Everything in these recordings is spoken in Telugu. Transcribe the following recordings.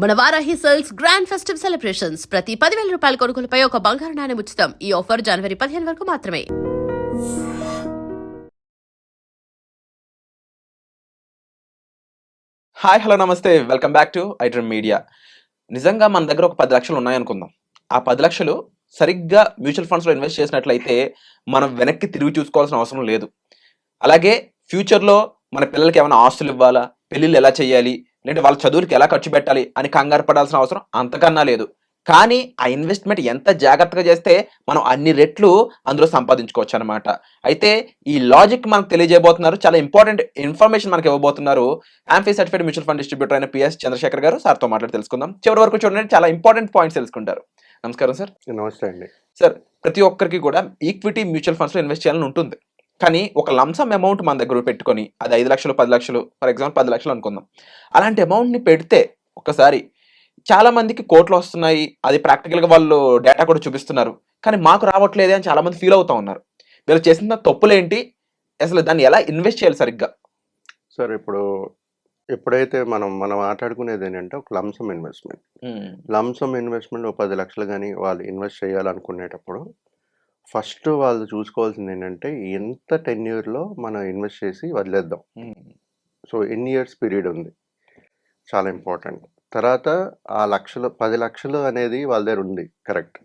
మన Varahi sales grand festive celebrations ప్రతి 10,000 రూపాయల కొనుగోలుపై ఒక బంగారు నాణెం ఉచితం. ఈ ఆఫర్ జనవరి 15 వరకు మాత్రమే. హాయ్ హలో నమస్తే welcome back to iDream media. నిజంగా మన దగ్గర ఒక 10 లక్షలు ఉన్నాయనుకుందాం. ఆ 10 లక్షలు సరిగ్గా మ్యూచువల్ ఫండ్స్లో ఇన్వెస్ట్ చేసినట్లయితే మనం వెనక్కి తిరిగి చూసుకోవాల్సిన అవసరం లేదు. అలాగే ఫ్యూచర్లో మన పిల్లలకి ఏమైనా ఆస్తులు ఇవ్వాలా, పెళ్ళిళ్ళు ఎలా చేయాలి, లేదంటే వాళ్ళ చదువులకి ఎలా ఖర్చు పెట్టాలి అని కంగారు పడాల్సిన అవసరం అంతకన్నా లేదు. కానీ ఆ ఇన్వెస్ట్మెంట్ ఎంత జాగ్రత్తగా చేస్తే మనం అన్ని రెట్లు అందులో సంపాదించుకోవచ్చు అనమాట. అయితే ఈ లాజిక్ మనకు తెలియజేయబోతున్నారు, చాలా ఇంపార్టెంట్ ఇన్ఫర్మేషన్ మనకి ఇవ్వబోతున్నారు amphi certified mutual fund distributor అయిన పిఎస్ చంద్రశేఖర్ గారు. సార్తో మాట్లాడి తెలుసుకుందాం. చివరి వరకు చూడండి, చాలా ఇంపార్టెంట్ పాయింట్స్ తెలుసుకుంటారు. నమస్కారం సార్. నమస్తే అండి. సార్, ప్రతి ఒక్కరికి కూడా ఈక్విటీ మ్యూచువల్ ఫండ్స్లో ఇన్వెస్ట్ చేయాలని ఉంటుంది. కానీ ఒక లంసమ్ అమౌంట్ మన దగ్గర పెట్టుకొని, అది 5 లక్షలు 10 లక్షలు, ఫర్ ఎగ్జాంపుల్ 10 లక్షలు అనుకుందాం. అలాంటి అమౌంట్ని పెడితే ఒకసారి చాలా మందికి కోట్లు వస్తున్నాయి, అది ప్రాక్టికల్గా వాళ్ళు డేటా కూడా చూపిస్తున్నారు, కానీ మాకు రావట్లేదే అని చాలా మంది ఫీల్ అవుతా ఉన్నారు. వీళ్ళు చేసిన తప్పులేంటి, అసలు దాన్ని ఎలా ఇన్వెస్ట్ చేయాలి సరిగ్గా? సార్, ఎప్పుడైతే మనం మాట్లాడుకునేది ఏంటంటే ఒక లంసమ్ ఇన్వెస్ట్మెంట్ ఒక 10 లక్షలు కానీ వాళ్ళు ఇన్వెస్ట్ చేయాలనుకునేటప్పుడు ఫస్ట్ వాళ్ళు చూసుకోవాల్సింది ఏంటంటే ఎంత టెన్యూర్లో మనం ఇన్వెస్ట్ చేసి వదిలేద్దాం. సో ఎన్ని ఇయర్స్ పీరియడ్ ఉంది, చాలా ఇంపార్టెంట్. తర్వాత ఆ 10 లక్షలు అనేది వాళ్ళ దగ్గర ఉంది, కరెక్ట్.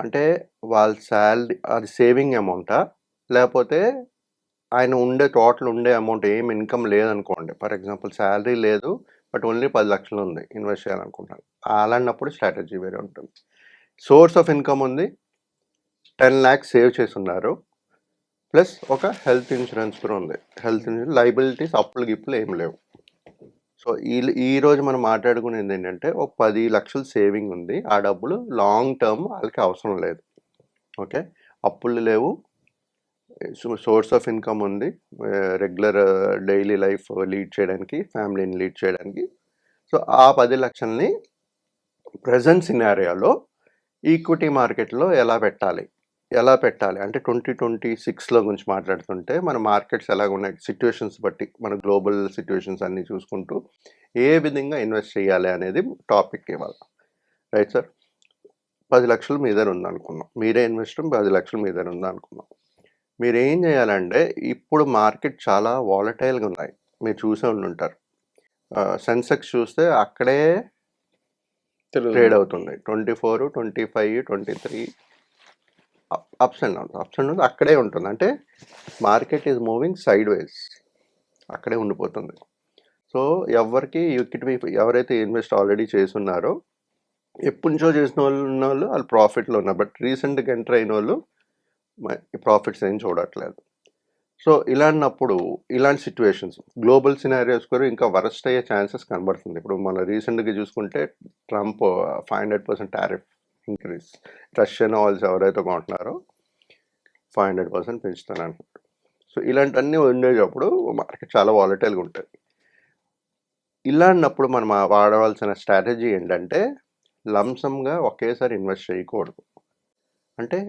అంటే వాళ్ళ శాలరీ అది సేవింగ్ అమౌంటా, లేకపోతే ఆయన టోటల్ ఉండే అమౌంట్ ఏం ఇన్కమ్ లేదనుకోండి, ఫర్ ఎగ్జాంపుల్ శాలరీ లేదు బట్ ఓన్లీ 10 లక్షలు ఉంది, ఇన్వెస్ట్ చేయాలనుకుంటాను. అలాంటప్పుడు స్ట్రాటజీ వేరే ఉంటుంది. సోర్స్ ఆఫ్ ఇన్కమ్ ఉంది, 10 lakhs సేవ్ చేస్తున్నారు, ప్లస్ ఒక హెల్త్ ఇన్సూరెన్స్ కూడా ఉంది. హెల్త్ ఇన్సూరెన్స్ లైబిలిటీస్ అప్పులు గిప్పులు ఏం లేవు. సో ఈరోజు మనం మాట్లాడుకునేది ఏంటంటే ఒక 10 లక్షలు సేవింగ్ ఉంది, ఆ డబ్బులు లాంగ్ టర్మ్ వాళ్ళకి అవసరం లేదు. ఓకే, అప్పులు లేవు, సోర్స్ ఆఫ్ ఇన్కమ్ ఉంది, రెగ్యులర్ డైలీ లైఫ్ లీడ్ చేయడానికి, ఫ్యామిలీని లీడ్ చేయడానికి. సో ఆ 10 లక్షల్ని ప్రజెంట్ సినారియోలో ఈక్విటీ మార్కెట్లో ఎలా పెట్టాలి అంటే 2026లో గురించి మాట్లాడుతుంటే మన మార్కెట్స్ ఎలాగ ఉన్నాయి, సిచ్యువేషన్స్ బట్టి, మన గ్లోబల్ సిచ్యువేషన్స్ అన్నీ చూసుకుంటూ ఏ విధంగా ఇన్వెస్ట్ చేయాలి అనేది టాపిక్ ఇవాళ. రైట్ సార్, 10 లక్షలు మీ దగ్గర ఉందనుకున్నాం, మీరే ఇన్వెస్టర్ 10 లక్షలు మీ దగ్గర ఉందనుకున్నాం. మీరు ఏం చేయాలంటే, ఇప్పుడు మార్కెట్ చాలా వాలటైల్గా ఉన్నాయి, మీరు చూసే ఉంటారు. సెన్సెక్స్ చూస్తే అక్కడే ట్రేడ్ అవుతుంది, 24, 25, 23 అప్స్ అండ్ డౌన్స్ అక్కడే ఉంటుంది. అంటే market is moving side wise, అక్కడే ఉండిపోతుంది. సో ఎవరికి ఎవరైతే ఇన్వెస్ట్ ఆల్రెడీ చేస్తున్నారో, ఎప్పటి నుంచో చేసిన వాళ్ళు ప్రాఫిట్లో ఉన్నారు, బట్ రీసెంట్గా ఎంటర్ అయిన వాళ్ళు ప్రాఫిట్స్ ఏం చూడట్లేదు. సో ఇలాంటి సిచ్యువేషన్స్, గ్లోబల్ సినారియోస్ కూడా ఇంకా వరస్ట్ అయ్యే ఛాన్సెస్ కనబడుతుంది. ఇప్పుడు మన రీసెంట్గా చూసుకుంటే Trump 500% tariff increase, Russian oils ఎవరైతే కొంటున్నారో 500% పెంచుతానంటున్నారు. సో ఇలాంటివన్నీ ఉండేటప్పుడు మార్కెట్ చాలా వాలటైల్గా ఉంటుంది. ఇలాంటప్పుడు మనం వాడవలసిన స్ట్రాటజీ ఏంటంటే, లంసమ్గా ఒకేసారి ఇన్వెస్ట్ చేయకూడదు. అంటే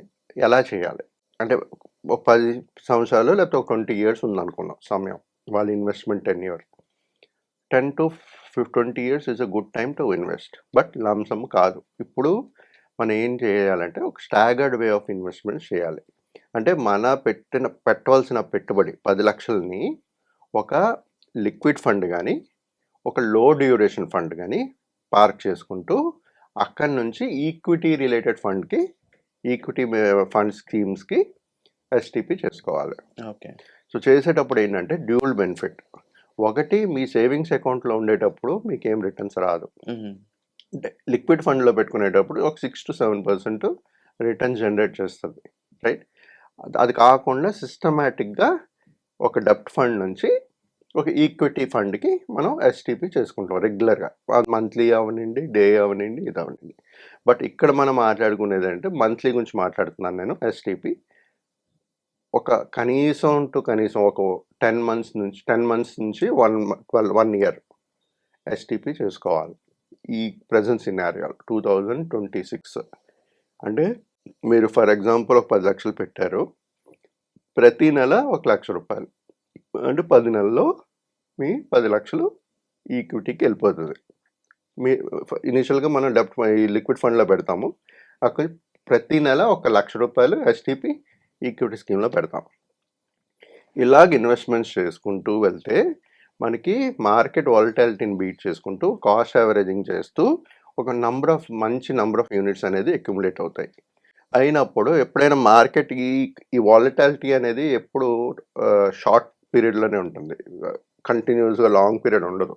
ఎలా చేయాలి అంటే, ఒక 10 సంవత్సరాలు లేకపోతే ఒక 20 years ఉందనుకున్నాం సమయం, వాళ్ళ investment 10 years, 10 to 20 years is a good time to invest, but lump sum కాదు. ఇప్పుడు మనం ఏం చేయాలంటే ఒక స్టాగర్డ్ వే ఆఫ్ ఇన్వెస్ట్మెంట్ చేయాలి. అంటే పెట్టవలసిన పెట్టుబడి 10 లక్షలని ఒక లిక్విడ్ ఫండ్ కానీ, ఒక లో డ్యూరేషన్ ఫండ్ కానీ పార్క్ చేసుకుంటూ, అక్కడి నుంచి ఈక్విటీ రిలేటెడ్ ఫండ్కి, ఈక్విటీ ఫండ్ స్కీమ్స్కి ఎస్టీపీ చేసుకోవాలి. ఓకే. సో చేసేటప్పుడు ఏంటంటే డ్యూల్ బెనిఫిట్. ఒకటి, మీ సేవింగ్స్ అకౌంట్లో ఉండేటప్పుడు మీకేం రిటర్న్స్ రాదు. లిక్విడ్ ఫండ్లో పెట్టుకునేటప్పుడు ఒక 6 to 7% రిటర్న్స్ జనరేట్ చేస్తుంది, రైట్. అది కాకుండా సిస్టమేటిక్గా ఒక డెప్ట్ ఫండ్ నుంచి ఒక ఈక్విటీ ఫండ్కి మనం ఎస్టీపీ చేసుకుంటాం రెగ్యులర్గా, మంత్లీ అవనండి, డే అవనండి, ఇది అవనండి. బట్ ఇక్కడ మనం మాట్లాడుకునేది అంటే మంత్లీ గురించి మాట్లాడుతున్నాను నేను. ఎస్టీపీ ఒక కనీసం ఒక 10 months నుంచి 1 year ఎస్టీపీ చేసుకోవాలి. ఈ ప్రజెంట్ సినారియో 2026 అంటే మీరు ఫర్ ఎగ్జాంపుల్ ఒక 10 లక్షలు పెట్టారు, ప్రతి నెల 1 లక్ష రూపాయలు, అంటే 10 నెలల్లో మీ 10 లక్షలు ఈక్విటీకి వెళ్ళిపోతుంది. మీ ఇనీషియల్గా మనం ఈ లిక్విడ్ ఫండ్లో పెడతాము. అక్కడ ప్రతి నెల ₹1,00,000 ఎస్టీపీ ఈక్విటీ స్కీమ్లో పెడతాం. ఇలాగ ఇన్వెస్ట్మెంట్స్ చేసుకుంటూ వెళ్తే మనకి మార్కెట్ వాలటాలిటీని బీట్ చేసుకుంటూ కాస్ట్ యావరేజింగ్ చేస్తూ ఒక మంచి నంబర్ ఆఫ్ యూనిట్స్ అనేది అక్యుములేట్ అవుతాయి. అయినప్పుడు ఎప్పుడైనా మార్కెట్ ఈ వాలటాలిటీ అనేది ఎప్పుడు షార్ట్ పీరియడ్లోనే ఉంటుంది, కంటిన్యూస్గా లాంగ్ పీరియడ్ ఉండదు.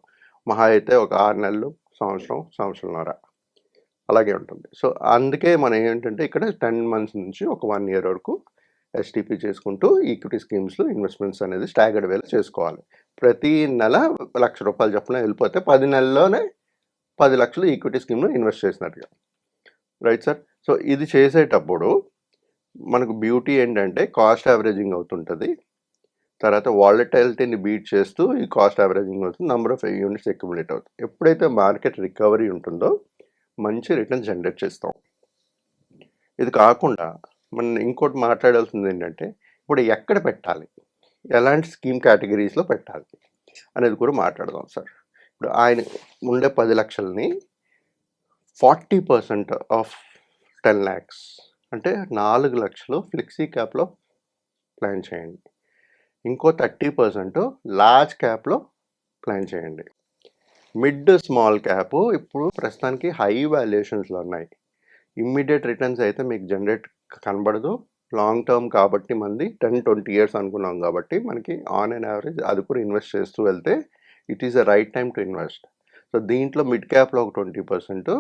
మహా అయితే ఒక 6 నెలలు, సంవత్సరంన్నర అలాగే ఉంటుంది. సో అందుకే మనం ఏంటంటే ఇక్కడ 10 months నుంచి ఒక 1 year వరకు ఎస్టీపీ చేసుకుంటూ ఈక్విటీ స్కీమ్స్లో ఇన్వెస్ట్మెంట్స్ అనేది స్టాగర్డ్ వేలో చేసుకోవాలి. ప్రతి నెల ₹1,00,000 చొప్పున వెళ్ళిపోతే 10 నెలల్లోనే 10 లక్షలు ఈక్విటీ స్కీమ్లో ఇన్వెస్ట్ చేసినట్టుగా. Right sir. సో ఇది చేసేటప్పుడు మనకు బ్యూటీ ఏంటంటే కాస్ట్ యావరేజింగ్ అవుతుంటుంది, తర్వాత వాలటాలిటీని బీట్ చేస్తూ ఈ కాస్ట్ యావరేజింగ్ అవుతుంది, నంబర్ ఆఫ్ యూనిట్స్ అక్యుములేట్ అవుతుంది. ఎప్పుడైతే మార్కెట్ రికవరీ ఉంటుందో మంచి రిటర్న్ జనరేట్ చేస్తాం. ఇది కాకుండా మనం ఇంకోటి మాట్లాడాల్సింది ఏంటంటే ఇప్పుడు ఎక్కడ పెట్టాలి, ఎలాంటి స్కీమ్ కేటగిరీస్లో పెట్టాలి అనేది కూడా మాట్లాడదాం సార్. ఇప్పుడు ఆయన ఉండే 10 లక్షలని 40% ఆఫ్ 10 lakhs అంటే 4 లక్షలు ఫ్లెక్సీ క్యాప్లో ప్లాన్ చేయండి. ఇంకో 30% లార్జ్ క్యాప్లో ప్లాన్ చేయండి. మిడ్ స్మాల్ క్యాప్ ఇప్పుడు ప్రస్తుతానికి హై వాల్యుయేషన్స్లో ఉన్నాయి. ఇమ్మీడియట్ రిటర్న్స్ అయితే మీకు జనరేట్ కనబడదు. లాంగ్ టర్మ్ కాబట్టి మంది 10-20 years అనుకున్నాం కాబట్టి మనకి ఆన్ అండ్ యావరేజ్ అది కూడా ఇన్వెస్ట్ చేస్తూ వెళ్తే it is the right time to invest. So దీంట్లో మిడ్ క్యాప్లో ఒక 20%,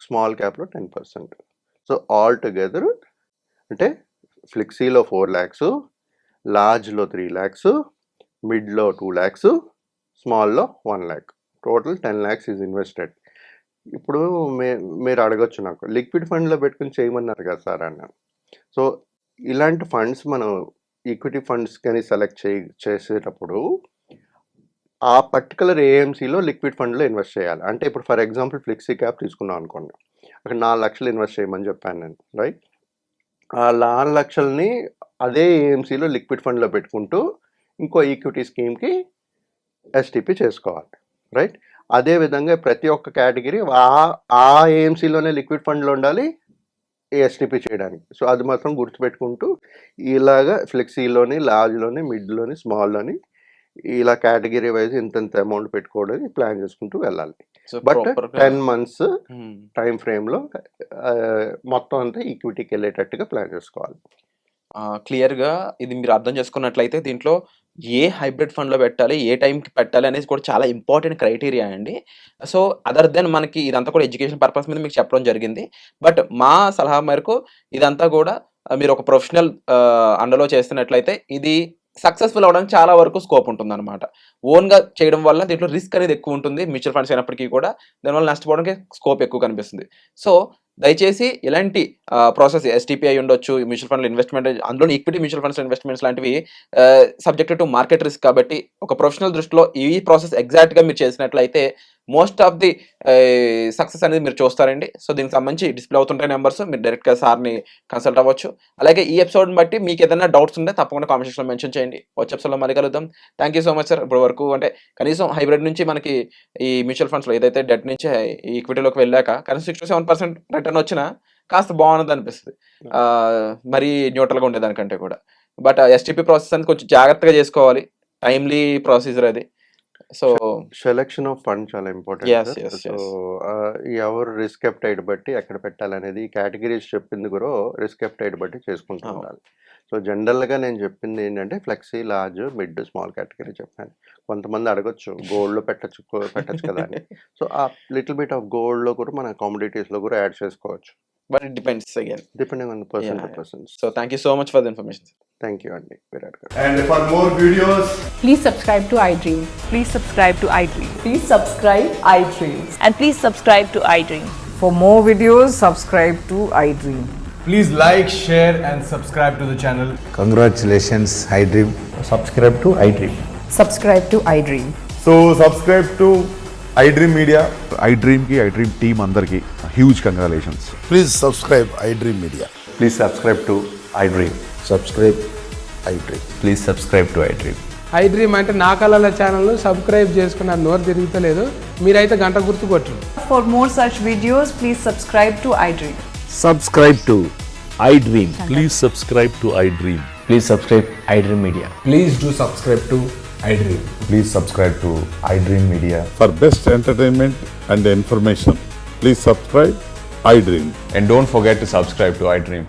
స్మాల్ క్యాప్లో 10%. సో ఆల్ టుగెదర్ అంటే ఫ్లెక్సీలో 4 lakhs, లార్జ్లో 3 lakhs, మిడ్లో 2 lakhs, స్మాల్లో 1 lakh, total 10 lakhs is invested. ఇప్పుడు మీరు అడగొచ్చు నాకు లిక్విడ్ ఫండ్లో పెట్టుకుని చేయమన్నారు కదా సార్ అన్నాను. సో ఇలాంటి ఫండ్స్ మనం ఈక్విటీ ఫండ్స్ కానీ సెలెక్ట్ చేసేటప్పుడు ఆ పర్టికులర్ ఏఎంసీలో లిక్విడ్ ఫండ్లో ఇన్వెస్ట్ చేయాలి. అంటే ఇప్పుడు ఫర్ ఎగ్జాంపుల్ ఫ్లెక్సీ క్యాప్ తీసుకున్నాం అనుకోండి, అక్కడ 4 లక్షలు ఇన్వెస్ట్ చేయమని చెప్పాను నేను, రైట్. ఆ 4 లక్షలని అదే ఏఎంసీలో లిక్విడ్ ఫండ్లో పెట్టుకుంటూ ఇంకో ఈక్విటీ స్కీమ్కి ఎస్టీపీ చేసుకోవాలి, రైట్. అదేవిధంగా ప్రతి ఒక్క కేటగిరీ ఆ ఏఎంసీలోనే లిక్విడ్ ఫండ్లో ఉండాలి ఎస్టీపీ చేయడానికి. సో అది మాత్రం గుర్తుపెట్టుకుంటూ ఇలాగా ఫ్లెక్సీలోని, లార్జ్లోని, మిడ్లోని, స్మాల్లోని ఇలా కేటగిరీ వైజ్ ఇంత అమౌంట్ పెట్టుకోవడానికి ప్లాన్ చేసుకుంటూ వెళ్ళాలి. బట్ 10 months టైం ఫ్రేమ్లో మొత్తం అంతా ఈక్విటీకి వెళ్ళేటట్టుగా ప్లాన్ చేసుకోవాలి. క్లియర్గా ఇది మీరు అర్థం చేసుకున్నట్లయితే దీంట్లో ఏ హైబ్రిడ్ ఫండ్లో పెట్టాలి, ఏ టైంకి పెట్టాలి అనేది కూడా చాలా ఇంపార్టెంట్ క్రైటీరియా అండి. సో అదర్ దెన్ మనకి ఇదంతా కూడా ఎడ్యుకేషన్ పర్పస్ మీద మీకు చెప్పడం జరిగింది. బట్ మా సలహా మేరకు ఇదంతా కూడా మీరు ఒక ప్రొఫెషనల్ అండర్లో చేస్తున్నట్లయితే ఇది సక్సెస్ఫుల్ అవ్వడానికి చాలా వరకు స్కోప్ ఉంటుంది అనమాట. ఓన్గా చేయడం వల్ల దీంట్లో రిస్క్ అనేది ఎక్కువ ఉంటుంది. మ్యూచువల్ ఫండ్స్ అయినప్పటికీ కూడా దానివల్ల నష్టపోవడానికి స్కోప్ ఎక్కువ కనిపిస్తుంది. సో దయచేసి ఇలాంటి ప్రాసెస్ ఎస్టీపీ అయి ఉండొచ్చు, మ్యూచువల్ ఫండ్లో ఇన్వెస్ట్మెంట్, అందులో ఈక్విటీ మ్యూచువల్ ఫండ్స్ ఇన్వెస్ట్మెంట్స్ లాంటివి సబ్జెక్ట్ టు మార్కెట్ రిస్క్ కాబట్టి ఒక ప్రొఫెషనల్ దృష్టిలో ఈ ప్రాసెస్ ఎగ్జాక్ట్గా మీరు చేసినట్లయితే మోస్ట్ ఆఫ్ ది సక్సెస్ అనేది మీరు చూస్తారండి. సో దీనికి సంబంధించి డిస్ప్లే అవుతుంటాయి నెంబర్స్, మీరు డైరెక్ట్గా సార్ని కన్సల్ట్ అవ్వచ్చు. అలాగే ఈ ఎపిసోడ్ని బట్టి మీకు ఏదైనా డౌట్స్ ఉంటే తప్పకుండా కామెంట్ సెక్షన్లో మెన్షన్ చేయండి. వచ్చే ఎపిసోడ్లో మళ్ళీ కలుద్దాం. Thank you so much sir. ఇప్పటి వరకు అంటే కనీసం హైబ్రిడ్ నుంచి మనకి ఈ మ్యూచువల్ ఫండ్స్లో ఏదైతే డెట్ నుంచి ఈక్విటీలోకి వెళ్ళాక కనీసం 6-7% రిటర్న్ వచ్చినా కాస్త బాగున్నది అనిపిస్తుంది, మరీ న్యూట్రల్గా ఉండేదానికంటే కూడా. బట్ ఎస్టీపీ ప్రాసెస్ అనేది కొంచెం జాగ్రత్తగా చేసుకోవాలి, టైమ్లీ ప్రొసీజర్ అది. సో సెలెక్షన్ ఆఫ్ ఫండ్ చాలా ఇంపార్టెంట్. సో ఎవరు రిస్క్ అప్టైట్ బట్టి ఎక్కడ పెట్టాలనేది కేటగిరీస్ చెప్పింది కూడా రిస్క్ అప్టైట్ బట్టి చేసుకుంటూ ఉండాలి. సో జనరల్గా నేను చెప్పింది ఏంటంటే flexi, large, mid, small category చెప్పాను. కొంతమంది అడగొచ్చు గోల్డ్లో పెట్టచ్చు కదా అని. సో ఆ లిటిల్ బిట్ ఆఫ్ గోల్డ్లో కూడా మన కమోడిటీస్లో కూడా యాడ్ చేసుకోవచ్చు. But it depends again. Depending on the person to person. So thank you so much for the information. Thank you, Andy. Virat Garu. And for more videos, Please subscribe to iDream. Please subscribe to iDream. Please subscribe iDream. And please subscribe to iDream. For more videos, subscribe to iDream. please like, share and subscribe to the channel. Congratulations, iDream. Subscribe to iDream. Subscribe to iDream. So subscribe to iDream Media. iDream team అందరికి huge congratulations. Please subscribe iDream Media. Please subscribe to iDream. Subscribe iDream. Please subscribe to iDream. I dream అంటే నా కళల ఛానల్ను సబ్స్క్రైబ్ చేసుకున్న నోరు తిరుగుతలేదు. మీరైతే గంట గుర్తు కొట్టండి. For more such videos, please subscribe to iDream. Subscribe to iDream. Please subscribe to iDream. Please subscribe iDream Media. Please do subscribe to iDream. Please subscribe to iDream Media. For best entertainment and information, please subscribe iDream. And don't forget to subscribe to iDream.